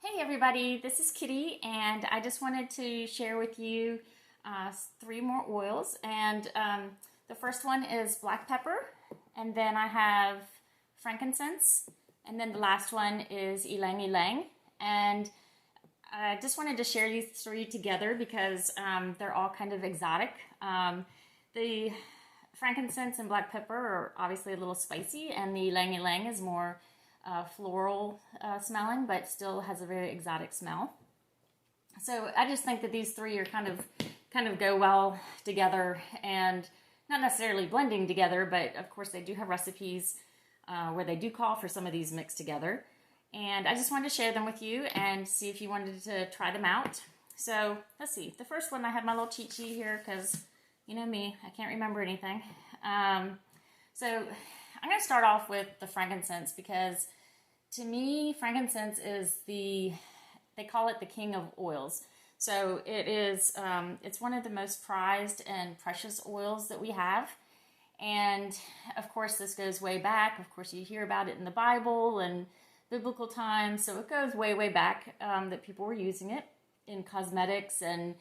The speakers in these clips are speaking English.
Hey everybody, this is Kitty, and I just wanted to share with you three more oils. And the first one is black pepper, and then I have frankincense, and then the last one is Ylang-ylang. And I just wanted to share these three together because they're all kind of exotic. The frankincense and black pepper are obviously a little spicy, and the Ylang-ylang is more floral smelling, but still has a very exotic smell. So I just think that these three are kind of go well together, and not necessarily blending together, but of course they do have recipes where they do call for some of these mixed together. And I just wanted to share them with you and see if you wanted to try them out. So let's see. The first one, I have my little cheat sheet here because you know me, I can't remember anything. So I'm going to start off with the frankincense because to me, frankincense is they call it the king of oils. So it is, it's one of the most prized and precious oils that we have. And of course, this goes way back. Of course, you hear about it in the Bible and biblical times. So it goes way, way back that people were using it in cosmetics and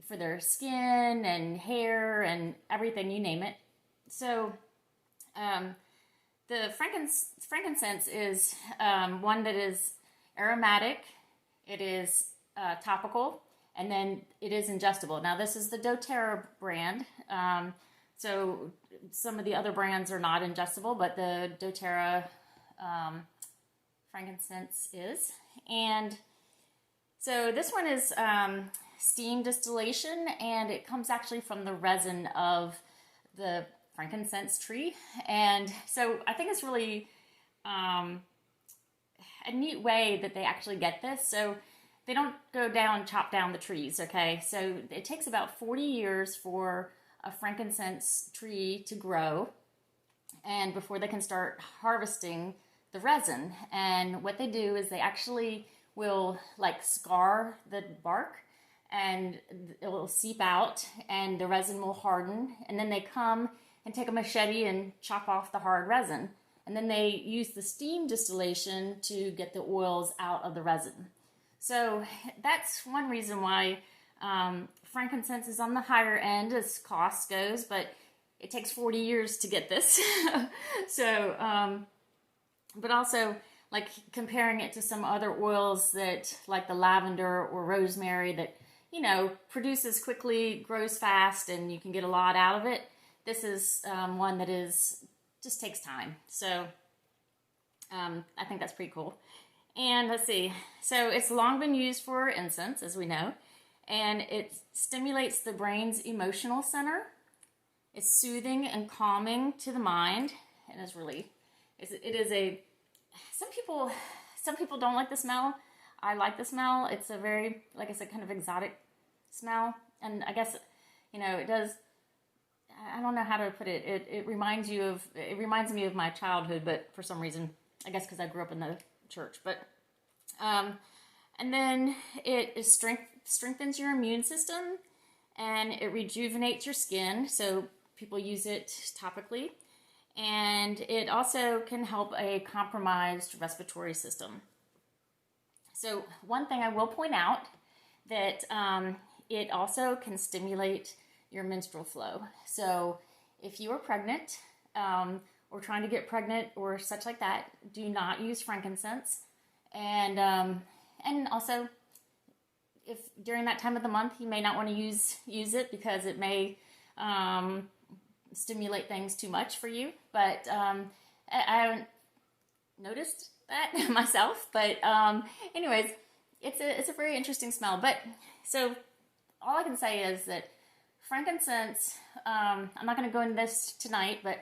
for their skin and hair and everything, you name it. So the frankincense is one that is aromatic, it is topical, and then it is ingestible. Now this is the doTERRA brand, so some of the other brands are not ingestible, but the doTERRA frankincense is. And so this one is steam distillation, and it comes actually from the resin of the frankincense tree. And so I think it's really a neat way that they actually get this. So they don't go down, chop down the trees, okay? So it takes about 40 years for a frankincense tree to grow and before they can start harvesting the resin. And what they do is they actually will like scar the bark, and it will seep out and the resin will harden, and then they come and take a machete and chop off the hard resin. And then they use the steam distillation to get the oils out of the resin. So that's one reason why frankincense is on the higher end as cost goes, but it takes 40 years to get this. So, but also like comparing it to some other oils that like the lavender or rosemary that, you know, produces quickly, grows fast, and you can get a lot out of it. This is one that just takes time. So I think that's pretty cool. And let's see. So it's long been used for incense, as we know. And it stimulates the brain's emotional center. It's soothing and calming to the mind. And it's really, it is a, some people don't like the smell. I like the smell. It's a very, like I said, kind of exotic smell. And I guess, you know, it does, I don't know how to put it. It reminds me of my childhood, but for some reason, I guess because I grew up in the church. But and then it strengthens your immune system, and it rejuvenates your skin. So people use it topically, and it also can help a compromised respiratory system. So one thing I will point out that it also can stimulate your menstrual flow. So if you are pregnant or trying to get pregnant or such like that, do not use frankincense. And also, if during that time of the month you may not want to use it because it may stimulate things too much for you. But I haven't noticed that myself. But anyways, it's a very interesting smell. But so all I can say is that frankincense, I'm not going to go into this tonight, but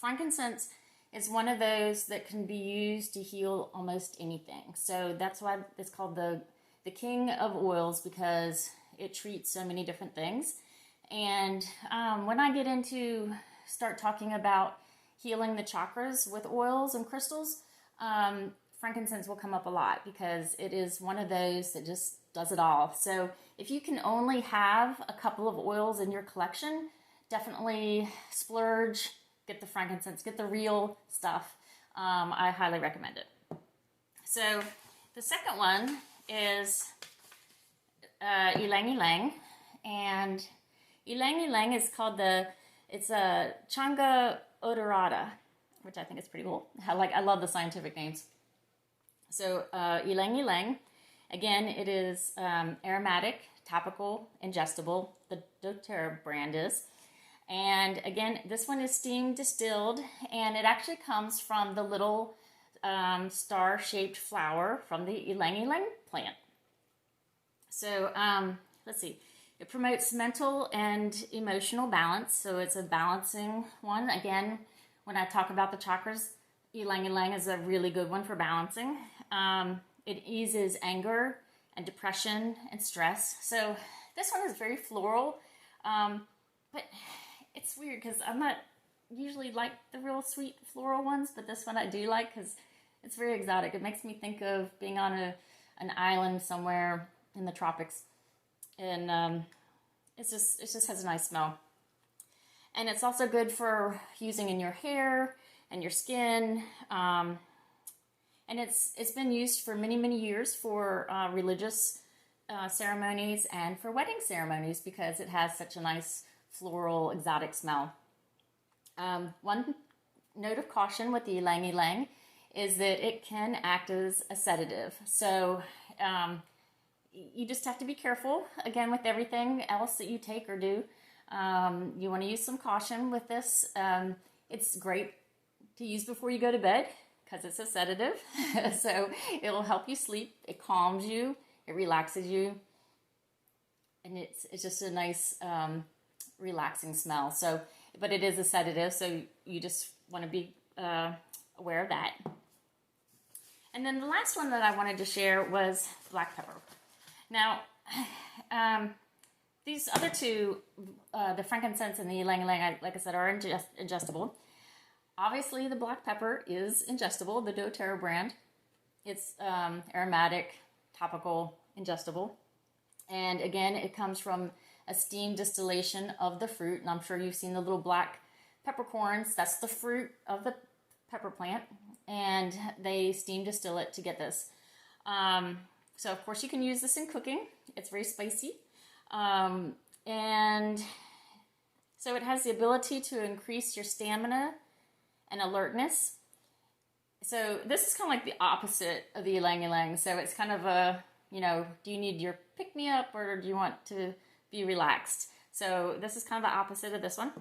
frankincense is one of those that can be used to heal almost anything. So that's why it's called the king of oils, because it treats so many different things. And when I get into start talking about healing the chakras with oils and crystals, frankincense will come up a lot because it is one of those that just does it all. So if you can only have a couple of oils in your collection, definitely splurge, get the frankincense, get the real stuff. I highly recommend it. So the second one is Ylang-ylang, and Ylang-ylang is called it's a Changa odorata, which I think is pretty cool. I love the scientific names. So Ylang-ylang, again, it is aromatic, topical, ingestible. The doTERRA brand is. And again, this one is steam distilled, and it actually comes from the little star-shaped flower from the Ylang-ylang plant. So let's see. It promotes mental and emotional balance, so it's a balancing one. Again, when I talk about the chakras, Ylang-ylang is a really good one for balancing. It eases anger and depression and stress. So this one is very floral, but it's weird because I'm not usually like the real sweet floral ones, but this one I do like because it's very exotic. It makes me think of being on an island somewhere in the tropics, and it just has a nice smell. And it's also good for using in your hair and your skin. And it's been used for many, many years for religious ceremonies and for wedding ceremonies because it has such a nice floral, exotic smell. One note of caution with the Ylang-ylang is that it can act as a sedative. So you just have to be careful, again, with everything else that you take or do. You want to use some caution with this. It's great to use before you go to bed because it's a sedative. So it will help you sleep. It calms you. It relaxes you. And it's just a nice relaxing smell. So, but it is a sedative, so you just want to be aware of that. And then the last one that I wanted to share was black pepper. Now, these other two, the Frankincense and the Ylang-ylang, like I said, are ingestible. Obviously, the black pepper is ingestible, the doTERRA brand. It's aromatic, topical, ingestible. And again, it comes from a steam distillation of the fruit. And I'm sure you've seen the little black peppercorns. That's the fruit of the pepper plant. And they steam distill it to get this. So, of course, you can use this in cooking. It's very spicy. And so it has the ability to increase your stamina and alertness. So this is kind of like the opposite of the Ylang-ylang. So it's kind of a, do you need your pick-me-up or do you want to be relaxed? So this is kind of the opposite of this one.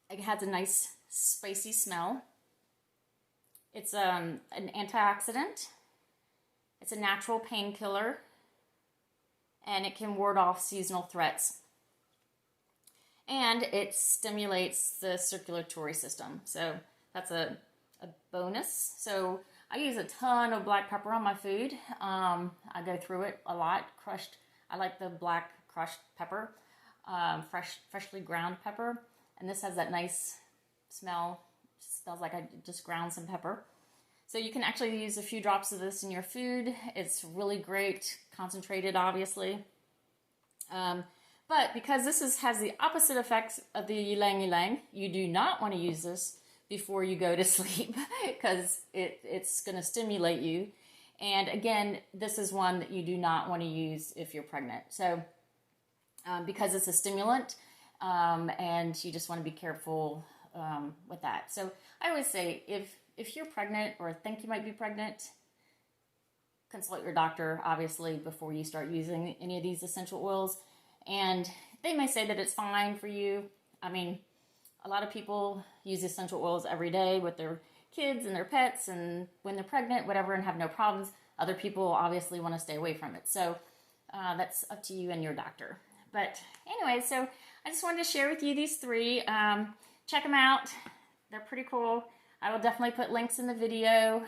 It has a nice spicy smell. It's an antioxidant. It's a natural painkiller. And it can ward off seasonal threats. And it stimulates the circulatory system. So that's a bonus. So I use a ton of black pepper on my food. I go through it a lot. Crushed. I like the black crushed pepper, freshly ground pepper. And this has that nice smell. It smells like I just ground some pepper. So you can actually use a few drops of this in your food. It's really great, concentrated, obviously. But because this has the opposite effects of the Ylang-ylang, you do not want to use this before you go to sleep because it's going to stimulate you. And again, this is one that you do not want to use if you're pregnant. So because it's a stimulant, and you just want to be careful with that. So I always say if you're pregnant or think you might be pregnant, consult your doctor, obviously, before you start using any of these essential oils. And they may say that it's fine for you. I mean, a lot of people use essential oils every day with their kids and their pets and when they're pregnant, whatever, and have no problems. Other people obviously want to stay away from it. So that's up to you and your doctor. But anyway, so I just wanted to share with you these three. Check them out. They're pretty cool. I will definitely put links in the video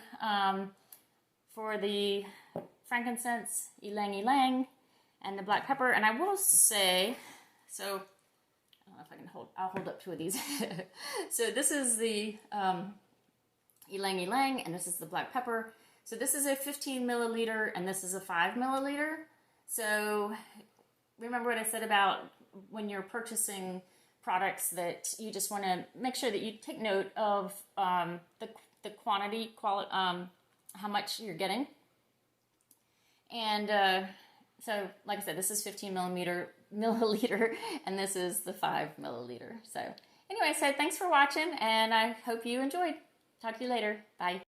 for the frankincense, Ylang-ylang, and the black pepper. And I will say, so I don't know if I can I'll hold up two of these. So this is the Ylang-ylang, and this is the black pepper. So this is a 15 milliliter, and this is a 5 milliliter. So remember what I said about when you're purchasing products that you just want to make sure that you take note of the quantity, how much you're getting. And so, like I said, this is 15 milliliter, and this is the 5 milliliter. So anyway, so thanks for watching, and I hope you enjoyed. Talk to you later. Bye.